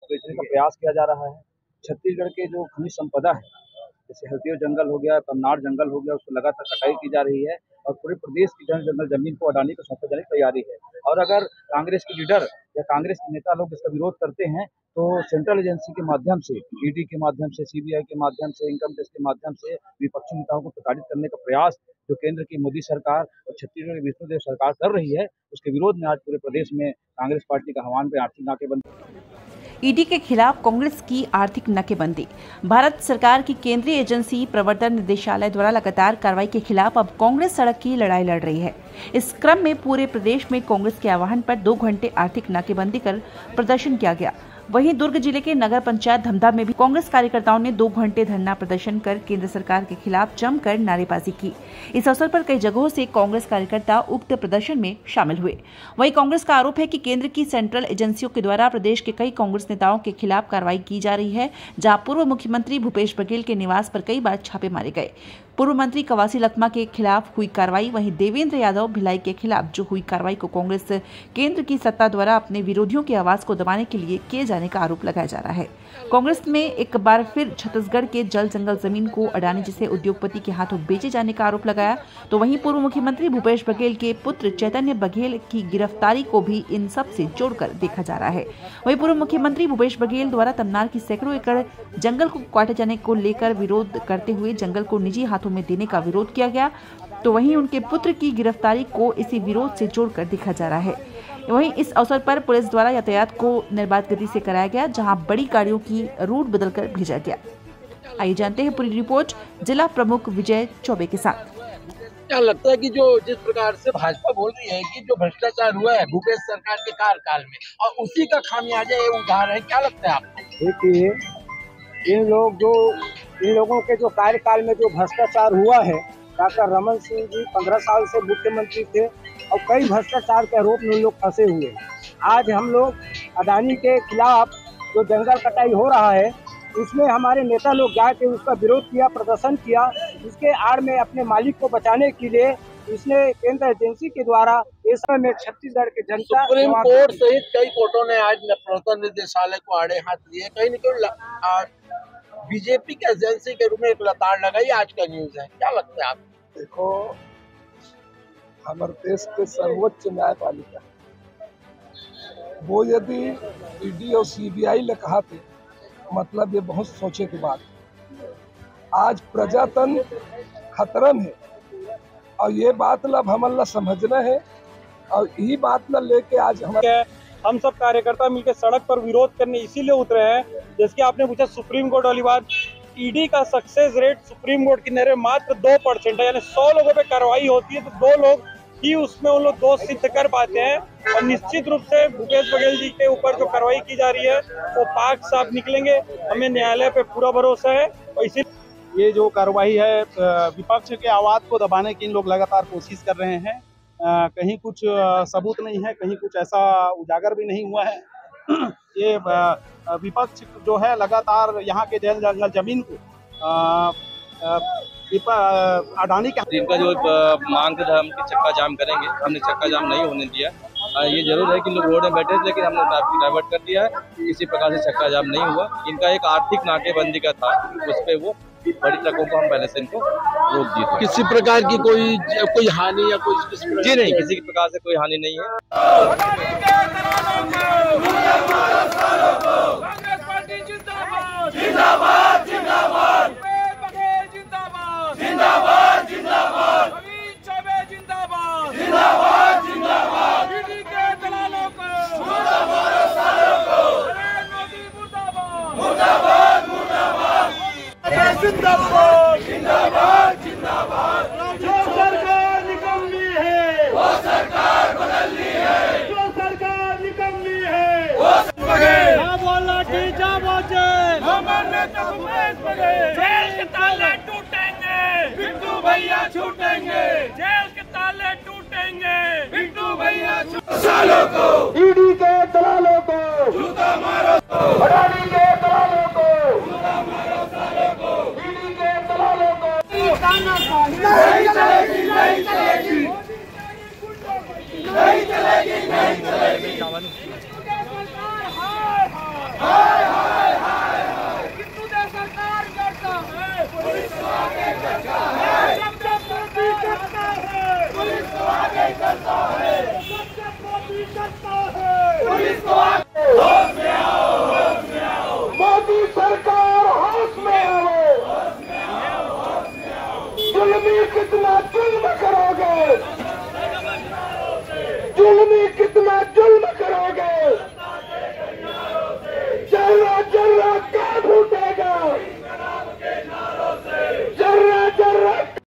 बेचने का प्रयास किया जा रहा है। छत्तीसगढ़ के जो खनिज संपदा है, जैसे हल्दिया जंगल हो गया, पन्नार जंगल हो गया, उसको लगातार कटाई की जा रही है और पूरे प्रदेश की जंगल जमीन को अडानी को सौंपे जाने की तैयारी है। और अगर कांग्रेस के लीडर या कांग्रेस के नेता लोग इसका विरोध करते हैं तो सेंट्रल एजेंसी के माध्यम से, ईडी के माध्यम से, सीबीआई के माध्यम से, इनकम टैक्स के माध्यम से विपक्षी नेताओं को प्रताड़ित करने का प्रयास जो केंद्र की मोदी सरकार और छत्तीसगढ़ की विष्णुदेव सरकार कर रही है, उसके विरोध में आज पूरे प्रदेश में कांग्रेस पार्टी का आह्वान पे आर्थिक नाकेबंदी। ईडी के खिलाफ कांग्रेस की आर्थिक नाकेबंदी। भारत सरकार की केंद्रीय एजेंसी प्रवर्तन निदेशालय द्वारा लगातार कार्रवाई के खिलाफ अब कांग्रेस सड़क की लड़ाई लड़ रही है। इस क्रम में पूरे प्रदेश में कांग्रेस के आह्वान पर 2 घंटे आर्थिक नाकेबंदी कर प्रदर्शन किया गया। वहीं दुर्ग जिले के नगर पंचायत धमधा में भी कांग्रेस कार्यकर्ताओं ने 2 घंटे धरना प्रदर्शन कर केंद्र सरकार के खिलाफ जमकर नारेबाजी की। इस अवसर पर कई जगहों से कांग्रेस कार्यकर्ता उक्त प्रदर्शन में शामिल हुए। वहीं कांग्रेस का आरोप है कि केंद्र की सेंट्रल एजेंसियों के द्वारा प्रदेश के कई कांग्रेस नेताओं के खिलाफ कार्रवाई की जा रही है, जहां पूर्व मुख्यमंत्री भूपेश बघेल के निवास पर कई बार छापे मारे गए। पूर्व मंत्री कवासी लखमा के खिलाफ हुई कार्रवाई, वहीं देवेंद्र यादव भिलाई के खिलाफ जो हुई कार्रवाई को कांग्रेस केंद्र की सत्ता द्वारा अपने विरोधियों की आवाज को दबाने के लिए किए जाने का आरोप लगाया जा रहा है। कांग्रेस में एक बार फिर छत्तीसगढ़ के जल जंगल जमीन को अडानी जैसे उद्योगपति के हाथों बेचे जाने का आरोप लगाया, तो वहीं पूर्व मुख्यमंत्री भूपेश बघेल के पुत्र चैतन्य बघेल की गिरफ्तारी को भी इन सब से जोड़कर देखा जा रहा है। वहीं पूर्व मुख्यमंत्री भूपेश बघेल द्वारा तमनार की सैकड़ों एकड़ जंगल को काटे जाने को लेकर विरोध करते हुए जंगल को निजी हाथों में देने का विरोध किया गया, तो वहीं उनके पुत्र की गिरफ्तारी को इसी विरोध से जोड़कर देखा जा रहा है। वहीं इस अवसर पर पुलिस द्वारा यातायात को निर्बाध गति से कराया गया, जहां बड़ी गाड़ियों की रूट बदलकर भेजा गया। आइए जानते हैं पूरी रिपोर्ट जिला प्रमुख विजय चौबे के साथ। क्या लगता है कि जो जिस प्रकार से भाजपा बोल रही है कि जो भ्रष्टाचार हुआ है भूपेश सरकार के कार्यकाल में और उसी का खामियाजा ये उदाहरण है, क्या लगता है आपको? देखिए, इन लोगों के जो कार्यकाल में जो भ्रष्टाचार हुआ है, डॉक्टर रमन सिंह जी 15 साल से मुख्यमंत्री थे और कई भ्रष्टाचार के आरोप में उन लोग फंसे हुए। आज हम लोग अडानी के खिलाफ जो जंगल कटाई हो रहा है उसमें हमारे नेता लोग जाके उसका विरोध किया, प्रदर्शन किया। इसके आड़ में अपने मालिक को बचाने के लिए इसने केंद्र एजेंसी के द्वारा इस समय में छत्तीसगढ़ की जनता, सुप्रीम कोर्ट सहित कई कोर्टों ने आज प्रवर्तन निदेशालय को आड़े हाथ लिए। कहीं न कहीं बीजेपी के एजेंसी के रूप में एक लताड़ लगाई, आज का न्यूज है, क्या लगता है आपको? देखो, हमारे देश के सर्वोच्च न्यायपालिका वो यदि ईडी और सीबीआई ने कहा थे, मतलब ये बहुत सोचे की बात। आज प्रजातंत्र खतरा में है और ये बात लब हमला समझना है और यही बात न लेके आज हम सब कार्यकर्ता मिलकर सड़क पर विरोध करने इसीलिए उतरे हैं। जैसे आपने पूछा सुप्रीम कोर्ट वाली बात, ईडी का सक्सेस रेट सुप्रीम कोर्ट की नजर मात्र 2% है, यानी 100 लोगों पे कार्रवाई होती है तो 2 लोग ही उसमें उन लोग दोष सिद्ध कर पाते हैं। और निश्चित रूप से भूपेश बघेल जी के ऊपर जो कार्रवाई की जा रही है वो पाक साफ निकलेंगे, हमें न्यायालय पे पूरा भरोसा है। और इसी ये जो कार्रवाई है विपक्ष के आवाज को दबाने की इन लोग लगातार कोशिश कर रहे हैं। कहीं कुछ सबूत नहीं है, कहीं कुछ ऐसा उजागर भी नहीं हुआ है। ये विपक्ष जो है लगातार यहाँ के जल जंगल जमीन को अडानी का जिनका जो मांग था हम चक्का जाम करेंगे, हमने चक्का जाम नहीं होने दिया। ये जरूर है कि लोग रोड में बैठे थे, लेकिन हमने ट्रैफिक डाइवर्ट कर दिया है, किसी प्रकार से चक्का जाम नहीं हुआ। इनका एक आर्थिक नाकेबंदी का था, उस पे वो बड़ी ट्रकों को हम पहले से इनको रोक दिए थे। किसी प्रकार की कोई हानि या कोई जी नहीं, किसी प्रकार से कोई हानि नहीं है। जिंदाबाद जिंदाबाद जिंदाबाद। जो सरकार निकम्मी है वो सरकार बदलनी है, जो सरकार निकम्मी है वो जेल के ताले टूटेंगे, बिट्टू भैया छूटेंगे, जेल के ताले टूटेंगे, बिट्टू भैया सालों को ईडी के दलालों को जूता मारो, अडानी के दलालों को जूता मारो, सालों को ईडी के दलालों को नहीं चलेगी, नहीं चलेगी, नहीं चलेगी, नहीं चलेगी। कितना जुल्म करोगे, जुल्मी कितना जुल्म